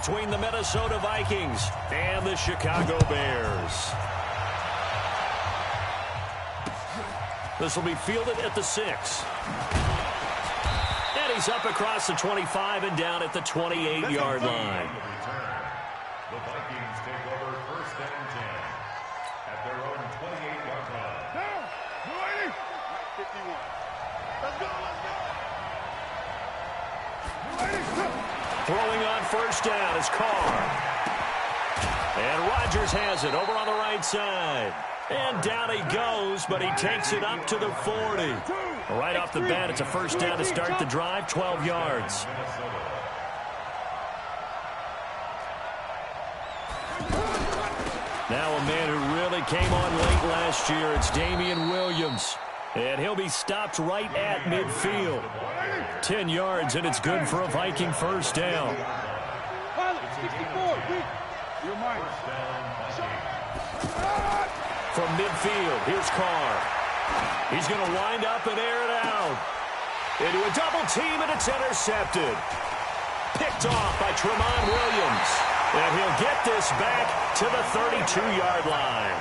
Between the Minnesota Vikings and the Chicago Bears. This will be fielded at the 6. And he's up across the 25 and down at the 28-yard line. The Vikings take over 1st and 10 at their own 28-yard line. Down! 51. Let's go, let's go! Throwing on 1st down is Carr. And Rodgers has it over on the right side. And down he goes, but he takes it up to the 40. Right off the bat, it's a 1st down to start the drive, 12 yards. Now a man who really came on late last year, it's Damian Williams. And he'll be stopped right at midfield. 10 yards, and it's good for a Viking 1st down. 64. You're mine. From midfield, here's Carr. He's going to wind up and air it out. Into a double team, and it's intercepted. Picked off by Tramon Williams. And he'll get this back to the 32-yard line.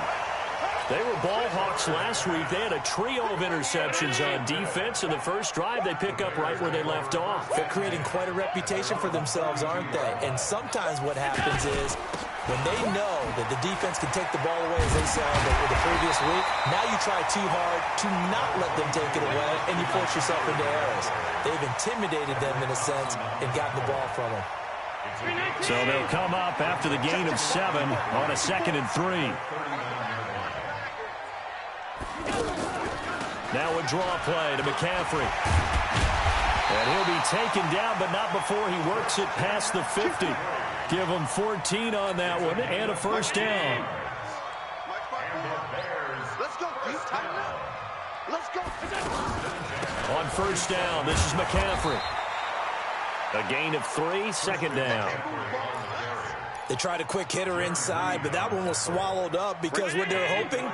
They were ball hawks last week. They had a trio of interceptions on defense. In the first drive, they pick up right where they left off. They're creating quite a reputation for themselves, aren't they? And sometimes what happens is when they know that the defense can take the ball away, as they saw the previous week, now you try too hard to not let them take it away, and you force yourself into errors. They've intimidated them, in a sense, and gotten the ball from them. So they'll come up after the gain of 7 on a 2nd and 3. Now a draw play to McCaffrey. And he'll be taken down, but not before he works it past the 50. Give him 14 on that one and a 1st down. Let's go. Let's go. On 1st down, this is McCaffrey. A gain of 3, 2nd down. They tried a quick hitter inside, but that one was swallowed up because what they're hoping,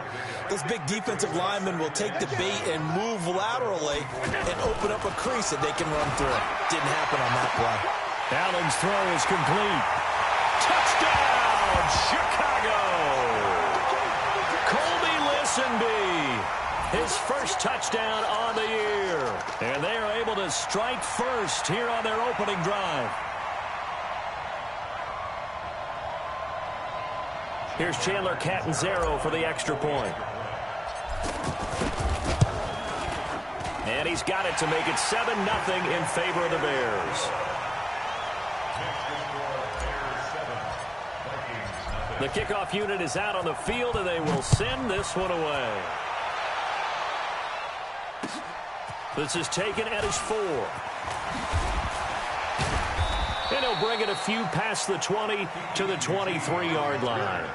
this big defensive lineman will take the bait and move laterally and open up a crease that they can run through. Didn't happen on that play. Allen's throw is complete. Touchdown, Chicago! Colby Listenby, his 1st touchdown on the year. And they are able to strike first here on their opening drive. Here's Chandler Catanzaro for the extra point. And he's got it to make it 7-0 in favor of the Bears. The kickoff unit is out on the field, and they will send this one away. This is taken at his 4. And he'll bring it a few past the 20 to the 23-yard line.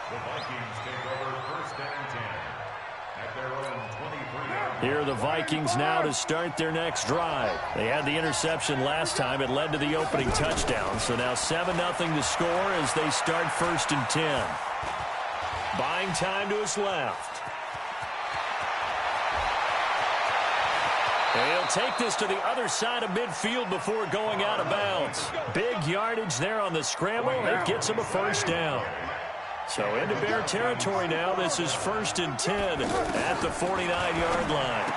The Vikings take over 1st and 10 at their own 23-yard line. Here are the Vikings now to start their next drive. They had the interception last time. It led to the opening touchdown. So now 7-0 to score as they start 1st and 10. Buying time to his left. He'll take this to the other side of midfield before going out of bounds. Big yardage there on the scramble. It gets him a 1st down. So into Bear territory now. This is 1st and 10 at the 49-yard line.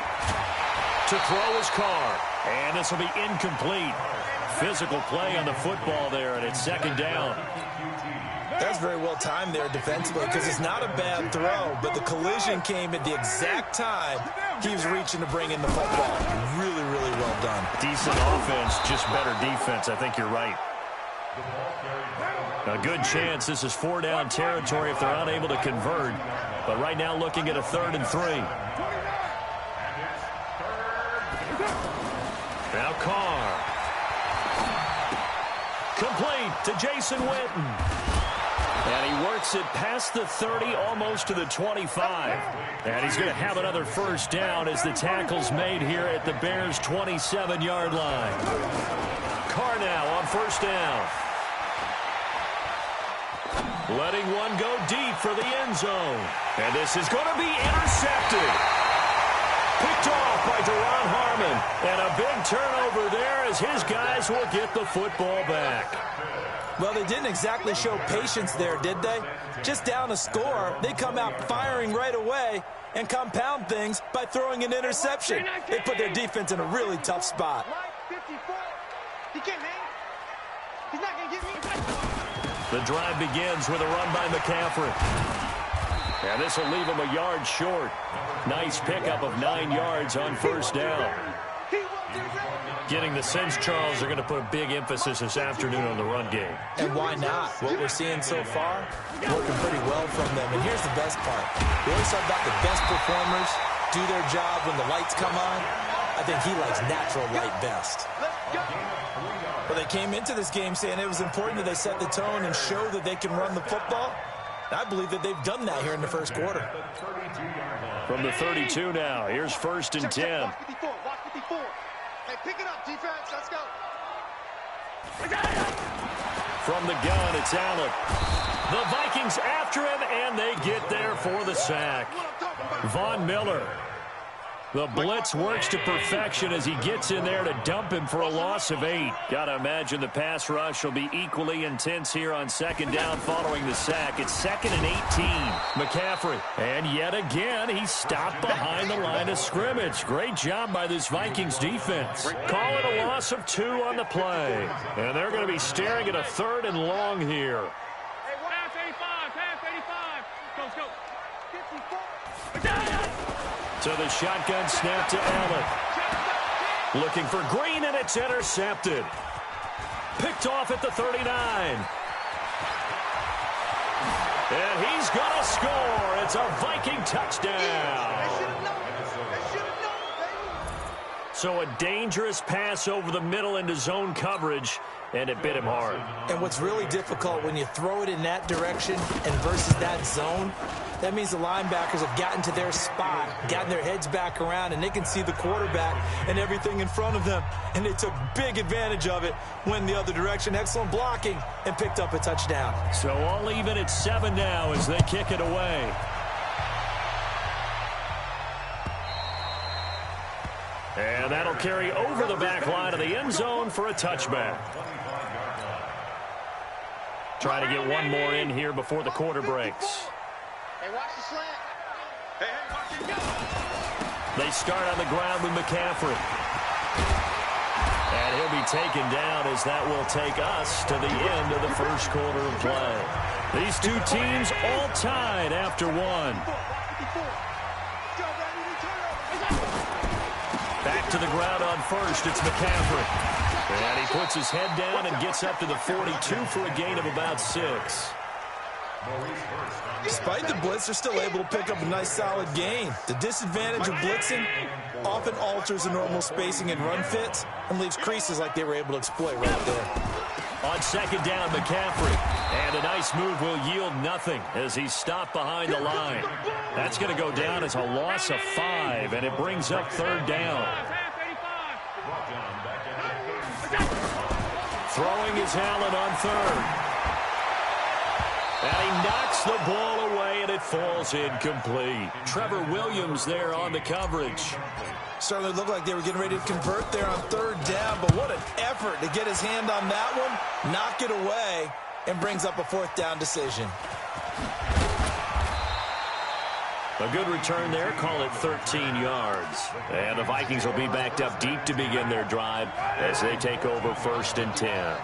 To throw is Carr. And this will be incomplete. Physical play on the football there, and it's 2nd down. That's very well timed there defensively because it's not a bad throw, but the collision came at the exact time he was reaching to bring in the football. Really, really well done. Decent offense, just better defense. I think you're right. A good chance this is 4-down territory if they're unable to convert. But right now looking at a 3rd and 3. Now Carr. Complete to Jason Witten. And he works it past the 30, almost to the 25. And he's going to have another 1st down as the tackle's made here at the Bears' 27-yard line. Carr now on 1st down. Letting one go deep for the end zone. And this is going to be intercepted. Picked off by Duron Harmon. coming. And a big turnover there as his guys will get the football back. Well, they didn't exactly show patience there, did they? Just down a score, they come out firing right away and compound things by throwing an interception. They put their defense in a really tough spot. He can't hang. He's not going to get me. The drive begins with a run by McCaffrey. And this will leave him a yard short. Nice pickup of 9 yards on first down. Getting the sense, Charles, are going to put a big emphasis this afternoon on the run game. And why not? What we're seeing so far, working pretty well from them. And here's the best part. We always talk about the best performers do their job when the lights come on. I think he likes natural light best. Well, they came into this game saying it was important that they set the tone and show that they can run the football. I believe that they've done that here in the first quarter. From the 32 now, here's 1st and 10. Watch 54. Watch 54. Hey, pick it up, defense. Let's go. From the gun, it's Allen. The Vikings after him, and they get there for the sack. Von Miller. The blitz works to perfection as he gets in there to dump him for a loss of 8. Got to imagine the pass rush will be equally intense here on 2nd down following the sack. It's 2nd and 18. McCaffrey. And yet again, he's stopped behind the line of scrimmage. Great job by this Vikings defense. Call it a loss of 2 on the play. And they're going to be staring at a 3rd and long here. Pass 85. Pass 85. Go. 54. To the shotgun snap to Allen. Looking for Green, and it's intercepted. Picked off at the 39. And he's going to score. It's a Viking touchdown. So a dangerous pass over the middle into zone coverage, and it bit him hard. And what's really difficult when you throw it in that direction and versus that zone, that means the linebackers have gotten to their spot, gotten their heads back around, and they can see the quarterback and everything in front of them. And they took big advantage of it, went the other direction. Excellent blocking, and picked up a touchdown. So all even at 7 now as they kick it away. And that'll carry over the back line of the end zone for a touchback. Trying to get one more in here before the quarter breaks. Hey, watch the slant. Hey, watch it go. They start on the ground with McCaffrey. And he'll be taken down as that will take us to the end of the first quarter of play. These two teams all tied after 1. Back to the ground on first, it's McCaffrey. And he puts his head down and gets up to the 42 for a gain of about 6. Despite the blitz, they're still able to pick up a nice solid gain. The disadvantage of blitzing often alters the normal spacing and run fits and leaves creases like they were able to exploit right there. On 2nd down, McCaffrey. And a nice move will yield nothing as he's stopped behind the line. That's going to go down as a loss of 5, and it brings up 3rd down. Throwing is Allen on 3rd. And he knocks the ball away, and it falls incomplete. Trevor Williams there on the coverage. Certainly looked like they were getting ready to convert there on 3rd down, but what an effort to get his hand on that one, knock it away, and brings up a 4th down decision. A good return there, call it 13 yards. And the Vikings will be backed up deep to begin their drive as they take over 1st and 10.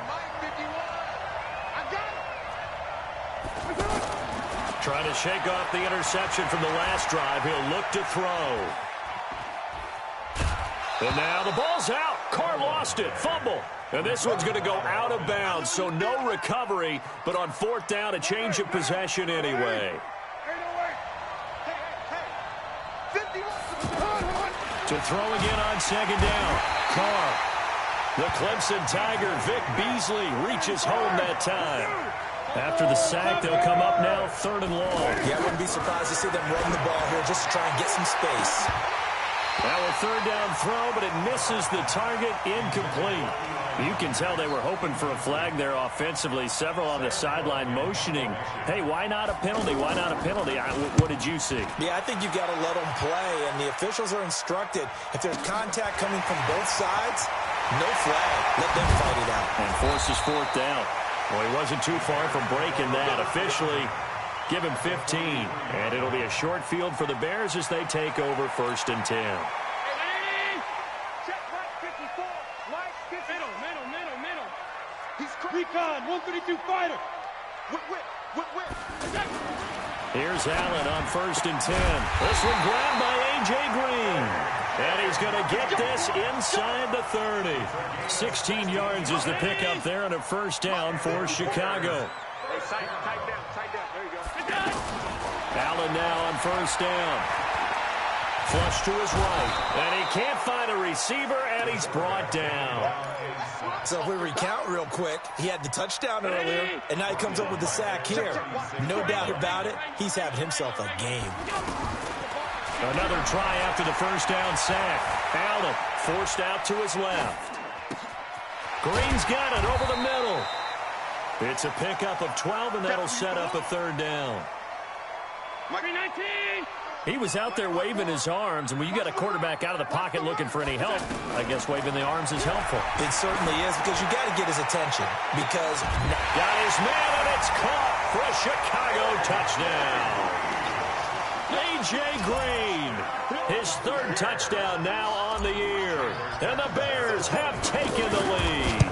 Trying to shake off the interception from the last drive. He'll look to throw. And now the ball's out. Carr lost it. Fumble. And this one's going to go out of bounds, so no recovery. But on 4th down, a change of possession anyway. To throw again on 2nd down. Carr. The Clemson Tiger, Vic Beasley, reaches home that time. After the sack, they'll come up now 3rd and long. Yeah, I wouldn't be surprised to see them run the ball here just to try and get some space. Now a third down throw, but it misses the target, incomplete. You can tell they were hoping for a flag there offensively. Several on the sideline motioning, hey, why not a penalty? Why not a penalty? What did you see? Yeah, I think you've got to let them play, and the officials are instructed. If there's contact coming from both sides, no flag. Let them fight it out. And forces fourth down. Well, he wasn't too far from breaking that. Officially, give him 15. And it'll be a short field for the Bears as they take over 1st and 10. Recon, 132 fighter. Here's Allen on 1st and 10. This one grabbed by A.J. Green. And he's going to get this inside the 30. 16 yards is the pickup there and a first down for Chicago. Tight down. There you go. Allen now on 1st down. Flush to his right. And he can't find a receiver, and he's brought down. So if we recount real quick, he had the touchdown earlier, and now he comes up with the sack here. No doubt about it, he's having himself a game. Another try after the first down sack. Allen forced out to his left. Green's got it over the middle. It's a pickup of 12, and that'll set up a third down. He was out there waving his arms, and when you got a quarterback out of the pocket looking for any help, I guess waving the arms is helpful. It certainly is, because you got to get his attention. Because got his man, and it's caught for a Chicago touchdown. A.J. Green, his 3rd touchdown now on the year, and the Bears have taken the lead.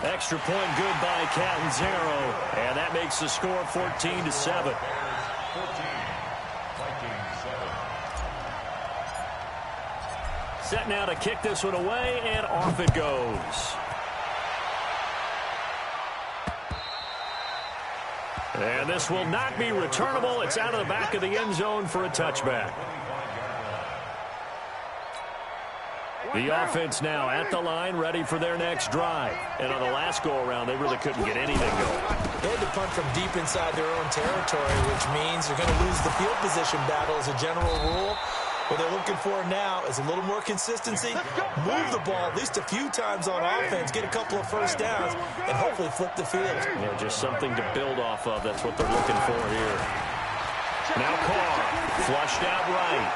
Extra point good by Catanzaro, and that makes the score 14-7. Set now to kick this one away, and off it goes. And this will not be returnable. It's out of the back of the end zone for a touchback. The offense now at the line, ready for their next drive. And on the last go-around, they really couldn't get anything going. They had to punt from deep inside their own territory, which means they're going to lose the field position battle as a general rule. What they're looking for now is a little more consistency, move the ball at least a few times on offense, get a couple of first downs, and hopefully flip the field. Yeah, just something to build off of. That's what they're looking for here. Now Carr, flushed out right.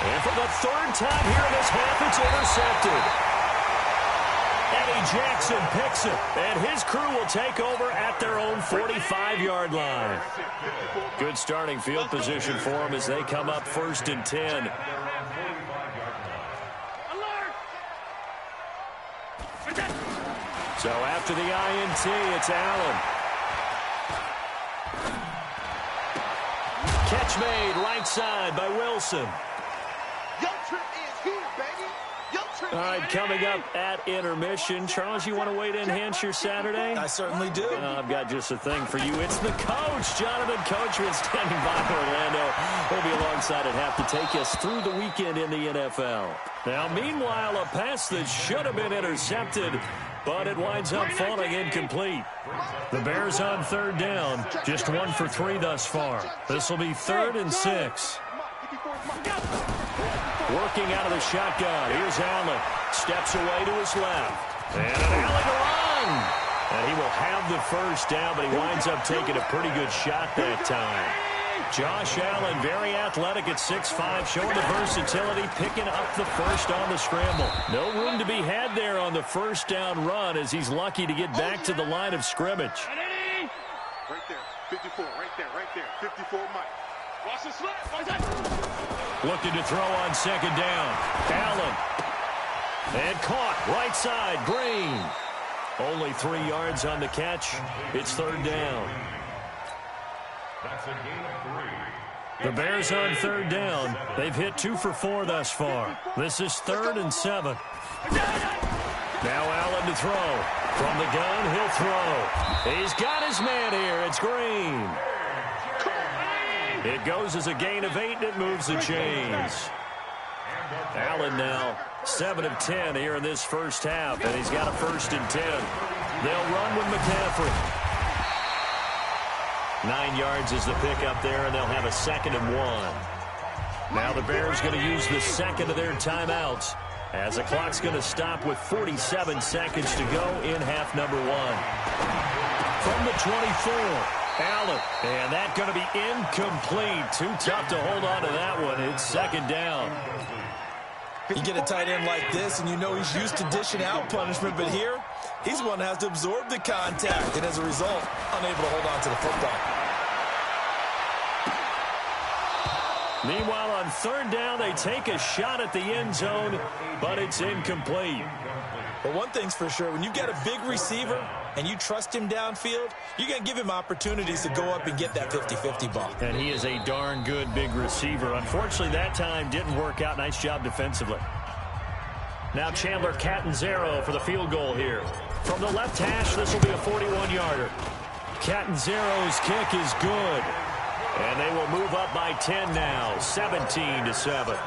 And for the 3rd time here in this half, it's intercepted. Eddie Jackson picks it, and his crew will take over at their own 45-yard line. Good starting field position for them as they come up 1st and 10. So after the INT, it's Allen. Catch made right side by Wilson. All right, coming up at intermission. Charles, you want to wait to enhance your Saturday? I certainly do. I've got just a thing for you. It's the coach, Jonathan Coachman, standing by for Orlando. He'll be alongside at half to take us through the weekend in the NFL. Now, meanwhile, a pass that should have been intercepted, but it winds up falling incomplete. The Bears on 3rd down, just 1 for 3 thus far. This will be 3rd and 6. Working out of the shotgun. Here's Allen. Steps away to his left. And an Allen run. And he will have the first down, but he winds up taking a pretty good shot that time. Josh Allen, very athletic at 6'5", showing the versatility, picking up the first on the scramble. No room to be had there on the first down run as he's lucky to get back to the line of scrimmage. Right there, 54, right there, 54 Mike. Watch the slap. Looking to throw on 2nd down. Allen. And caught right side, Green. Only 3 yards on the catch. It's 3rd down. That's a gain of 3. The Bears on 3rd down. They've hit 2 for 4 thus far. This is 3rd and 7. Now Allen to throw. From the gun, he'll throw. He's got his man here. It's Green. It goes as a gain of 8, and it moves the chains. Allen now 7 of 10 here in this first half, and he's got a 1st and 10. They'll run with McCaffrey. 9 yards is the pickup there, and they'll have a 2nd and 1. Now the Bears going to use the second of their timeouts as the clock's going to stop with 47 seconds to go in half number 1. From the 24, Allen. And that's going to be incomplete. Too tough to hold on to that one. It's 2nd down. You get a tight end like this, and you know he's used to dishing out punishment, but here, he's one that has to absorb the contact, and as a result, unable to hold on to the football. Meanwhile, on 3rd down, they take a shot at the end zone, but it's incomplete. But one thing's for sure, when you've got a big receiver and you trust him downfield, you're going to give him opportunities to go up and get that 50-50 ball. And he is a darn good big receiver. Unfortunately, that time didn't work out. Nice job defensively. Now Chandler Catanzaro for the field goal here. From the left hash, this will be a 41-yarder. Catanzaro's kick is good. And they will move up by 10 now, 17-7.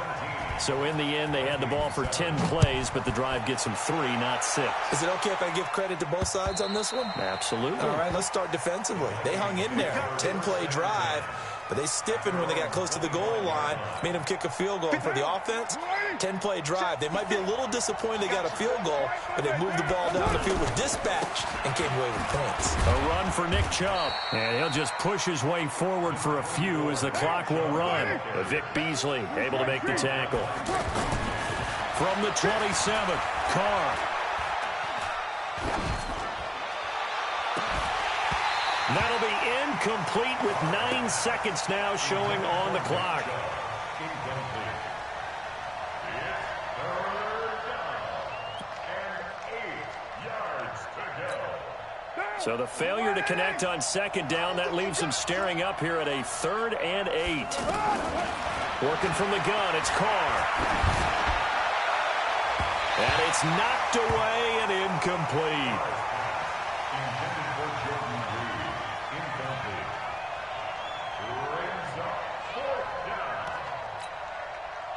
So in the end, they had the ball for 10 plays, but the drive gets them 3, not 6. Is it okay if I give credit to both sides on this one? Absolutely. All right, let's start defensively. They hung in there, 10-play drive, but they stiffened when they got close to the goal line, made them kick a field goal. For the offense, 10-play drive. They might be a little disappointed they got a field goal, but they moved the ball down the field with dispatch and came away with points. A run for Nick Chubb, and he'll just push his way forward for a few as the clock will run. Vic Beasley able to make the tackle. From the 27, Carr. That'll be incomplete with 9 seconds now showing on the clock. So the failure to connect on 2nd down, that leaves them staring up here at a 3rd and 8. Working from the gun, it's Carr. And it's knocked away and incomplete.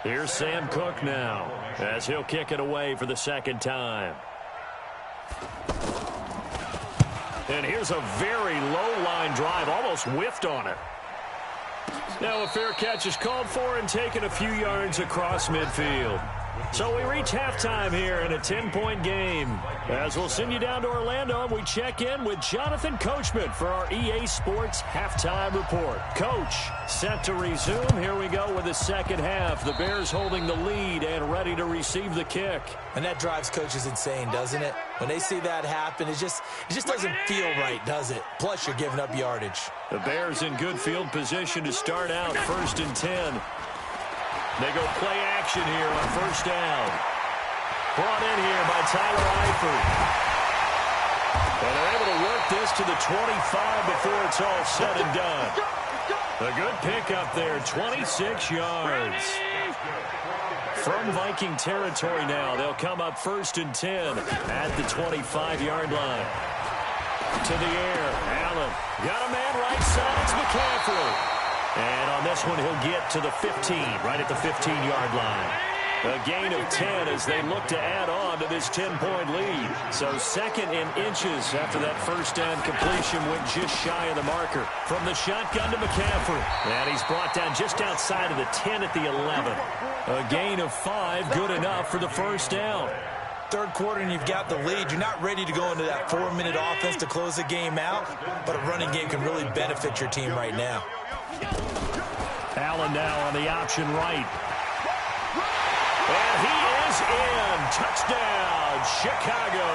Here's Sam Cook now as he'll kick it away for the 2nd time. And here's a very low line drive, almost whiffed on it. Now a fair catch is called for and taken a few yards across midfield. So we reach halftime here in a 10-point game. As we'll send you down to Orlando, and we check in with Jonathan Coachman for our EA Sports Halftime Report. Coach, set to resume. Here we go with the 2nd half. The Bears holding the lead and ready to receive the kick. And that drives coaches insane, doesn't it? When they see that happen, it just doesn't feel right, does it? Plus, you're giving up yardage. The Bears in good field position to start out 1st and 10. They go play action here on 1st down. Brought in here by Tyler Eifert. And they're able to work this to the 25 before it's all said and done. A good pickup there, 26 yards. From Viking territory now, they'll come up 1st and 10 at the 25-yard line. To the air, Allen. Got a man right side, it's McCaffrey. And on this one, he'll get to the 15, right at the 15-yard line. A gain of 10 as they look to add on to this 10-point lead. So 2nd in inches after that 1st down completion went just shy of the marker. From the shotgun to McCaffrey. And he's brought down just outside of the 10 at the 11. A gain of 5, good enough for the 1st down. 3rd quarter and you've got the lead. You're not ready to go into that 4-minute offense to close the game out, but a running game can really benefit your team right now. Allen now on the option right. And he is in. Touchdown, Chicago.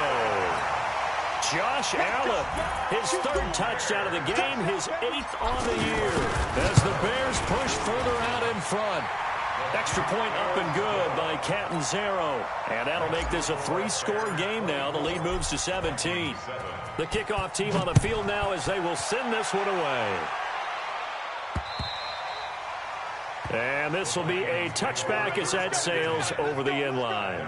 Josh Allen, his 3rd touchdown of the game, his 8th on the year. As the Bears push further out in front. Extra point up and good by Catanzaro. And that'll make this a 3-score game now. The lead moves to 17. The kickoff team on the field now as they will send this one away. And this will be a touchback as that sails over the end line.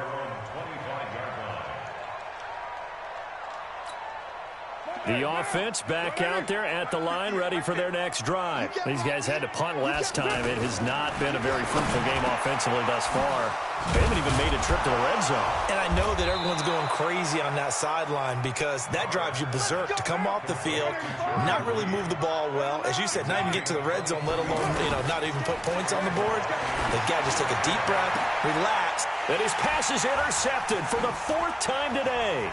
The offense back out there at the line, ready for their next drive. These guys had to punt last time. It has not been a very fruitful game offensively thus far. They haven't even made a trip to the red zone. And I know that everyone's going crazy on that sideline because that drives you berserk to come off the field, not really move the ball well. As you said, not even get to the red zone, let alone, not even put points on the board. They've got to just take a deep breath, relax. And his pass is intercepted for the 4th time today.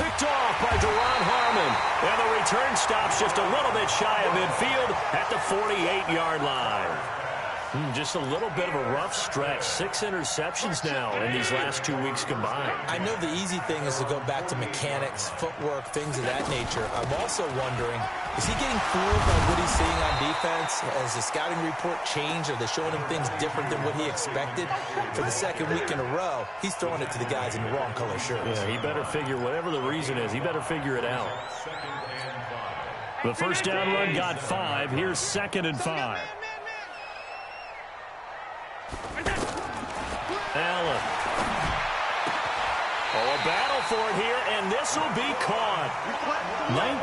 Picked off by Duron Harmon. And the return stops just a little bit shy of midfield at the 48-yard line. Just a little bit of a rough stretch. 6 interceptions now in these last 2 weeks combined. I know the easy thing is to go back to mechanics, footwork, things of that nature. I'm also wondering, is he getting fooled by what he's seeing on defense? Has the scouting report changed? Are they showing him things different than what he expected? For the 2nd week in a row, he's throwing it to the guys in the wrong color shirts. Yeah, he better figure, whatever the reason is, he better figure it out. The first down run got 5. Here's 2nd and 5. Allen. Oh, a battle for it here, and this will be caught.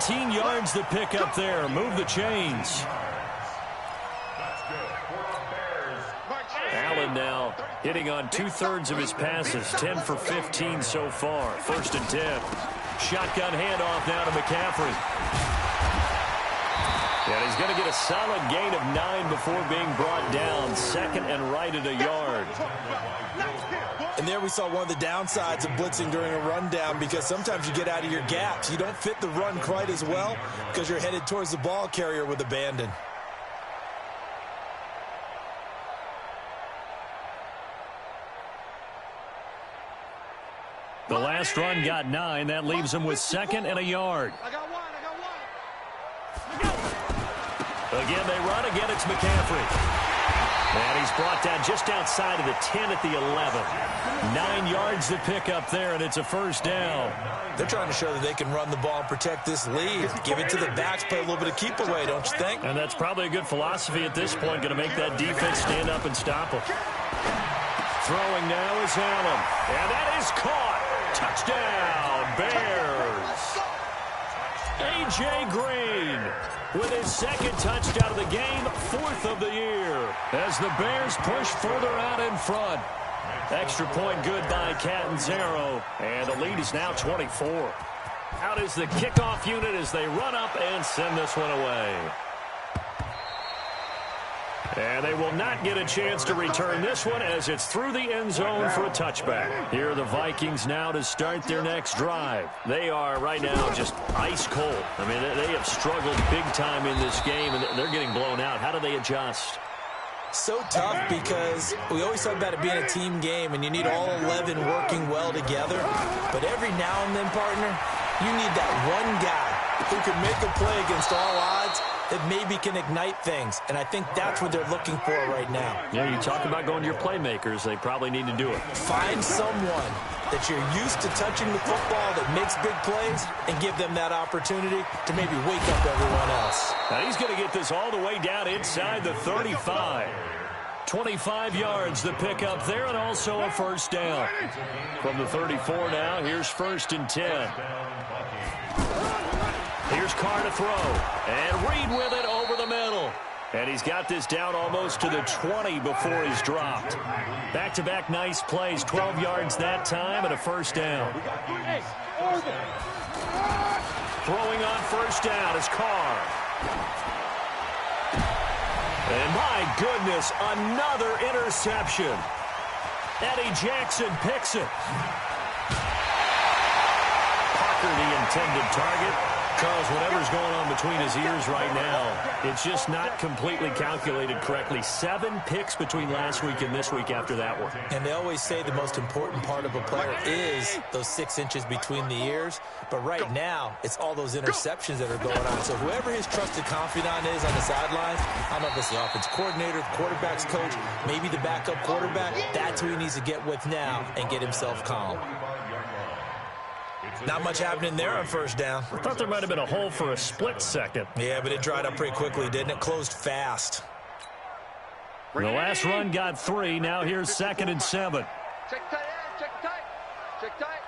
19 yards to pick up there. Move the chains. Allen now hitting on 2/3 of his passes. 10 for 15 so far. 1st and 10. Shotgun handoff now to McCaffrey. And he's going to get a solid gain of 9 before being brought down. 2nd and right at a yard. And there we saw one of the downsides of blitzing during a rundown because sometimes you get out of your gaps. You don't fit the run quite as well because you're headed towards the ball carrier with abandon. The last run got 9. That leaves him with 2nd and a yard. Again, they run. Again, it's McCaffrey. And he's brought down just outside of the 10 at the 11. 9 yards to pick up there, and it's a 1st down. They're trying to show that they can run the ball and protect this lead. Give it to the backs, play a little bit of keep away, don't you think? And that's probably a good philosophy at this point, going to make that defense stand up and stop them. Throwing now is Allen. And that is caught. Touchdown, Bears. A.J. Green with his 2nd touchdown of the game, 4th of the year, as the Bears push further out in front. Extra point good by Catanzaro, and the lead is now 24. Out is the kickoff unit as they run up and send this one away. And they will not get a chance to return this one as it's through the end zone for a touchback. Here are the Vikings now to start their next drive. They are right now just ice cold. I mean, they have struggled big time in this game, and they're getting blown out. How do they adjust? So tough because we always talk about it being a team game, and you need all 11 working well together. But every now and then, partner, you need that one guy who can make a play against all odds that maybe can ignite things, and I think that's what they're looking for right now. Yeah, you talk about going to your playmakers. They probably need to do it. Find someone that you're used to touching the football that makes big plays and give them that opportunity to maybe wake up everyone else. Now he's going to get this all the way down inside the 35. 25 yards to pick up there, and also a 1st down. From the 34 now, here's 1st and 10. Here's Carr to throw, and Reed with it over the middle. And he's got this down almost to the 20 before he's dropped. Back-to-back nice plays, 12 yards that time, and a 1st down. Throwing on 1st down is Carr. And my goodness, another interception. Eddie Jackson picks it. Parker, the intended target. Charles, whatever's going on between his ears right now, it's just not completely calculated correctly. 7 picks between last week and this week after that one. And they always say the most important part of a player is those 6 inches between the ears. But right now, it's all those interceptions that are going on. So whoever his trusted confidant is on the sidelines, I don't know if it's the offense coordinator, the quarterback's coach, maybe the backup quarterback, that's who he needs to get with now and get himself calm. Not much happening there on 1st down. I thought there might have been a hole for a split second. Yeah, but it dried up pretty quickly, didn't it? Closed fast. The last run got 3. Now here's 2nd and 7. Check tight, check tight, check tight.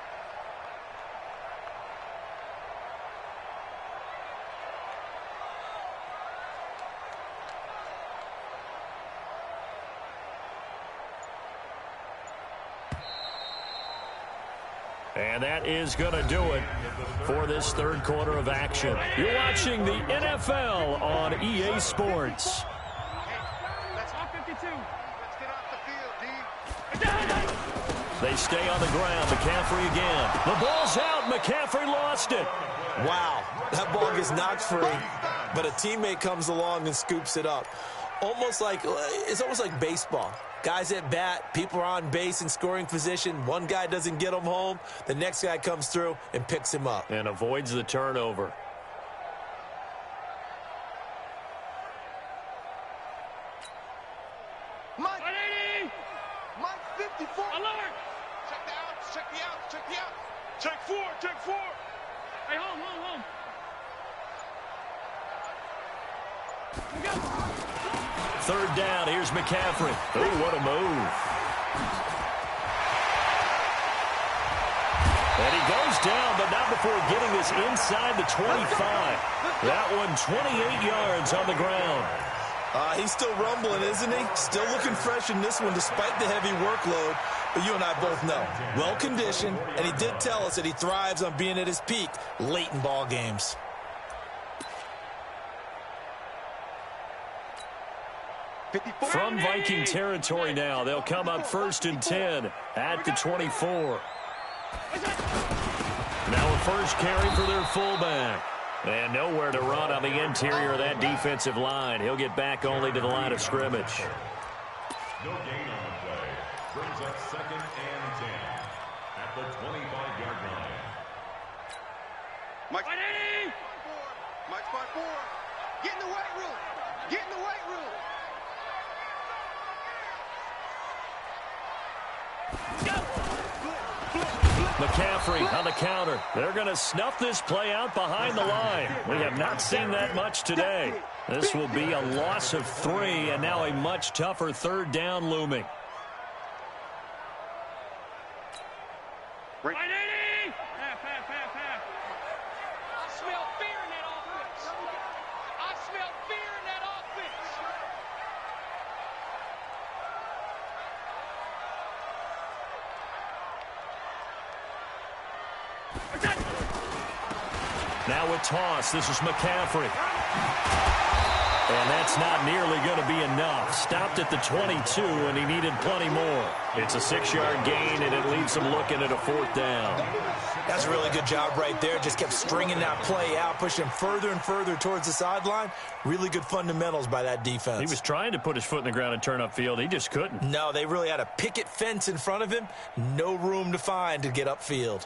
And that is going to do it for this third quarter of action. You're watching the NFL on EA Sports. Let's get off the field, D. They stay on the ground. McCaffrey again. The ball's out. McCaffrey lost it. Wow, that ball gets knocked free, but a teammate comes along and scoops it up. It's almost like baseball. Guys at bat, people are on base in scoring position. One guy doesn't get him home. The next guy comes through and picks him up. And avoids the turnover. Mike 54. Alert. Check the outs, check the outs, check the outs. Check four. Hey, home. Third down. Here's McCaffrey. Oh, what a move. And he goes down, but not before getting this inside the 25. That one 28 yards on the ground. He's still rumbling, isn't he? Still looking fresh in this one despite the heavy workload. But you and I both know, well-conditioned, and he did tell us that he thrives on being at his peak late in ball games. From Viking territory now, they'll come up 1st and 10 at the 24. Now a first carry for their fullback. And nowhere to run on the interior of that defensive line. He'll get back only to the line of scrimmage. No gain on the play. Brings up 2nd and 10 at the 25-yard line. Mike 5-4. Get in the weight room. McCaffrey on the counter. They're going to snuff this play out behind the line. We have not seen that much today. This will be a loss of 3, and now a much tougher third down looming. Right. Half. I smell fear in that offense. Now a toss. This is McCaffrey. And that's not nearly going to be enough. Stopped at the 22, and he needed plenty more. It's a 6-yard gain, and it leaves him looking at a 4th down. That's a really good job right there. Just kept stringing that play out, pushing him further and further towards the sideline. Really good fundamentals by that defense. He was trying to put his foot in the ground and turn upfield. He just couldn't. No, they really had a picket fence in front of him. No room to find to get upfield.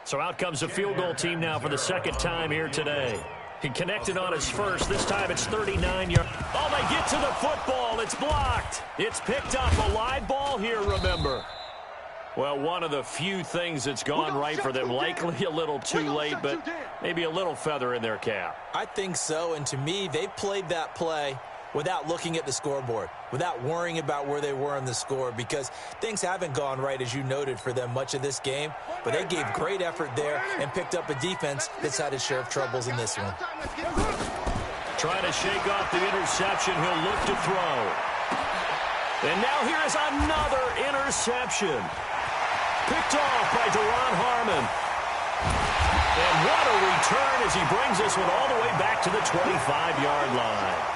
So out comes the field goal team now for the 2nd time here today. He connected on his first. This time it's 39 yards. Oh, they get to the football. It's blocked. It's picked up. A live ball here, remember. Well, one of the few things that's gone right for them. Likely a little too late, but maybe a little feather in their cap. I think so, and to me, they played that play without looking at the scoreboard, without worrying about where they were in the score, because things haven't gone right, as you noted, for them much of this game. But they gave great effort there and picked up a defense that's had its share of troubles in this one. Trying to shake off the interception. He'll look to throw. And now here is another interception. Picked off by Deron Harmon. And what a return as he brings this one all the way back to the 25-yard line.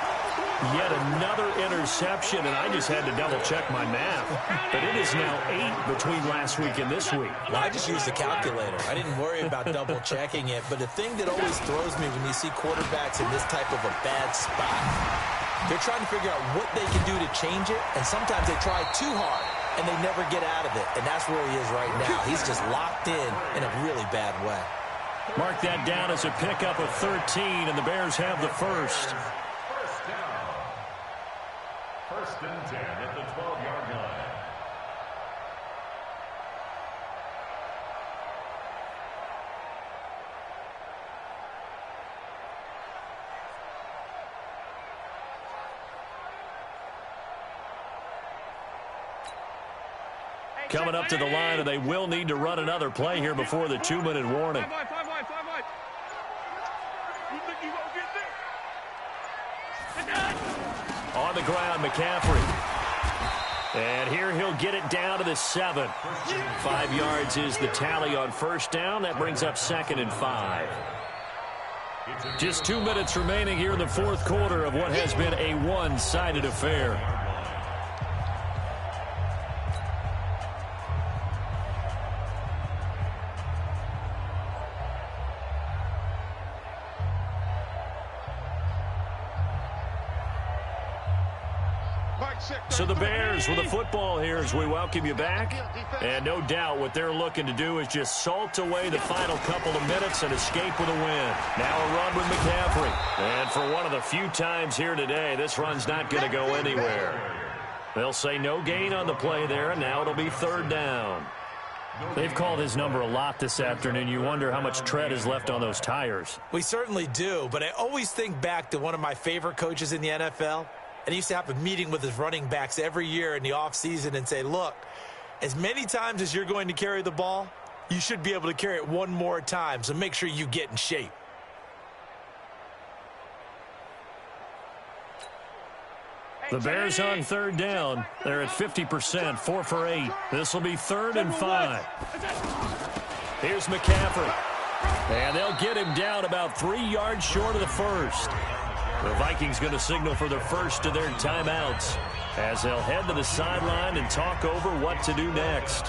Yet another interception, and I just had to double-check my math. But it is now 8 between last week and this week. Well, I just used the calculator. I didn't worry about double-checking it. But the thing that always throws me when you see quarterbacks in this type of a bad spot, they're trying to figure out what they can do to change it, and sometimes they try too hard, and they never get out of it. And that's where he is right now. He's just locked in a really bad way. Mark that down as a pickup of 13, and the Bears have the first. First and 10 at the 12-yard line. Coming up to the line, and they will need to run another play here before the 2-minute warning. On the ground, McCaffrey. And here he'll get it down to the 7. 5 yards is the tally on first down. That brings up 2nd and 5. Just 2 minutes remaining here in the fourth quarter of what has been a one-sided affair. So the Bears with the football here as we welcome you back. And no doubt what they're looking to do is just salt away the final couple of minutes and escape with a win. Now a run with McCaffrey. And for one of the few times here today, this run's not going to go anywhere. They'll say no gain on the play there, and now it'll be 3rd down. They've called his number a lot this afternoon. You wonder how much tread is left on those tires. We certainly do, but I always think back to one of my favorite coaches in the NFL. And he used to have a meeting with his running backs every year in the offseason and say, look, as many times as you're going to carry the ball, you should be able to carry it one more time, so make sure you get in shape. The Bears on 3rd down. They're at 50%, 4 for 8. This will be 3rd and 5. Here's McCaffrey. And they'll get him down about 3 yards short of the first. The Vikings going to signal for the first of their timeouts as they'll head to the sideline and talk over what to do next.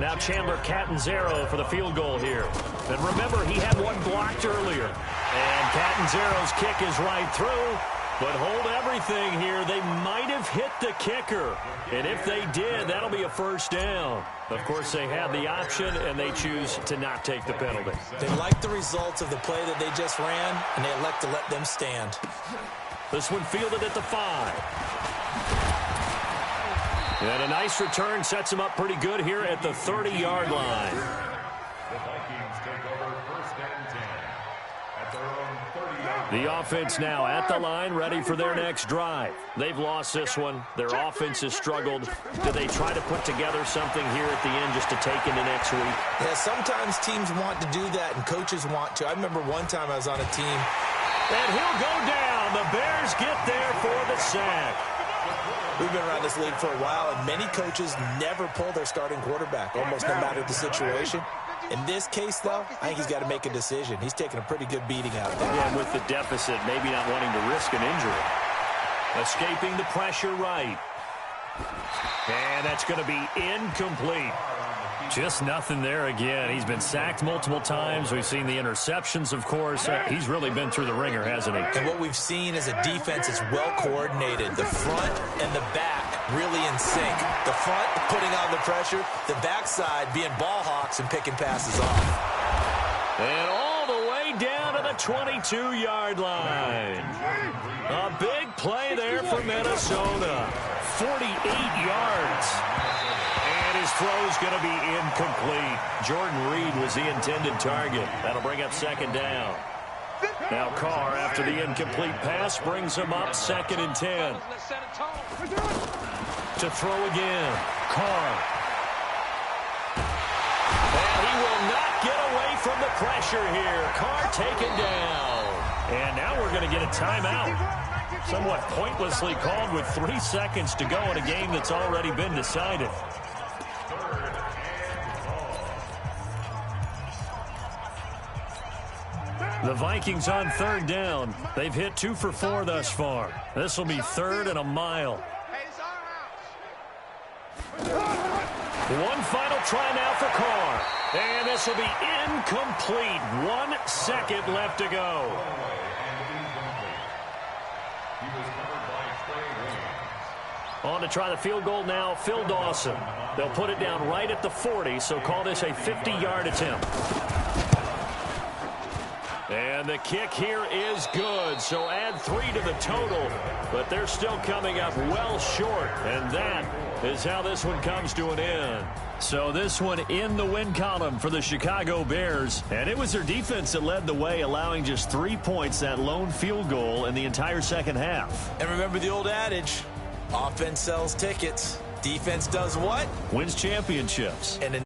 Now Chandler Catanzaro for the field goal here. And remember, he had one blocked earlier. And Catanzaro's kick is right through. But hold everything here. They might have hit the kicker. And if they did, that'll be a first down. Of course, they had the option, and they choose to not take the penalty. They like the results of the play that they just ran, and they elect to let them stand. This one fielded at the 5. And a nice return sets him up pretty good here at the 30-yard line. The Vikings take over 1st and 10 at their own 30-yard line. The offense now at the line, ready for their next drive. They've lost this one. Their offense has struggled. Do they try to put together something here at the end just to take into next week? Yeah, sometimes teams want to do that, and coaches want to. I remember one time I was on a team. And he'll go down. The Bears get there for the sack. We've been around this league for a while, and many coaches never pull their starting quarterback, almost no matter the situation. In this case, though, I think he's got to make a decision. He's taking a pretty good beating out there. Yeah, with the deficit, maybe not wanting to risk an injury. Escaping the pressure right. And that's going to be incomplete. Just nothing there again. He's been sacked multiple times. We've seen the interceptions, of course. He's really been through the ringer, hasn't he? And what we've seen is a defense that's well coordinated. The front and the back really in sync. The front putting on the pressure. The backside being ball hawks and picking passes off. And all the way down to the 22-yard line. A big play there for Minnesota. 48 yards. And his throw's going to be incomplete. Jordan Reed was the intended target. That'll bring up 2nd down. Now Carr, after the incomplete pass, brings him up 2nd and 10. To throw again. Carr. And he will not get away from the pressure here. Carr taken down. And now we're going to get a timeout. Somewhat pointlessly called with 3 seconds to go in a game that's already been decided. The Vikings on 3rd down. They've hit 2 for 4 thus far. This will be 3rd and a mile. One final try now for Carr. And this will be incomplete. 1 second left to go. On to try the field goal now, Phil Dawson. They'll put it down right at the 40, so call this a 50-yard attempt. And the kick here is good, so add 3 to the total. But they're still coming up well short, and that is how this one comes to an end. So this one in the win column for the Chicago Bears. And it was their defense that led the way, allowing just 3 points, that lone field goal in the entire second half. And remember the old adage, offense sells tickets. Defense does what? Wins championships. And in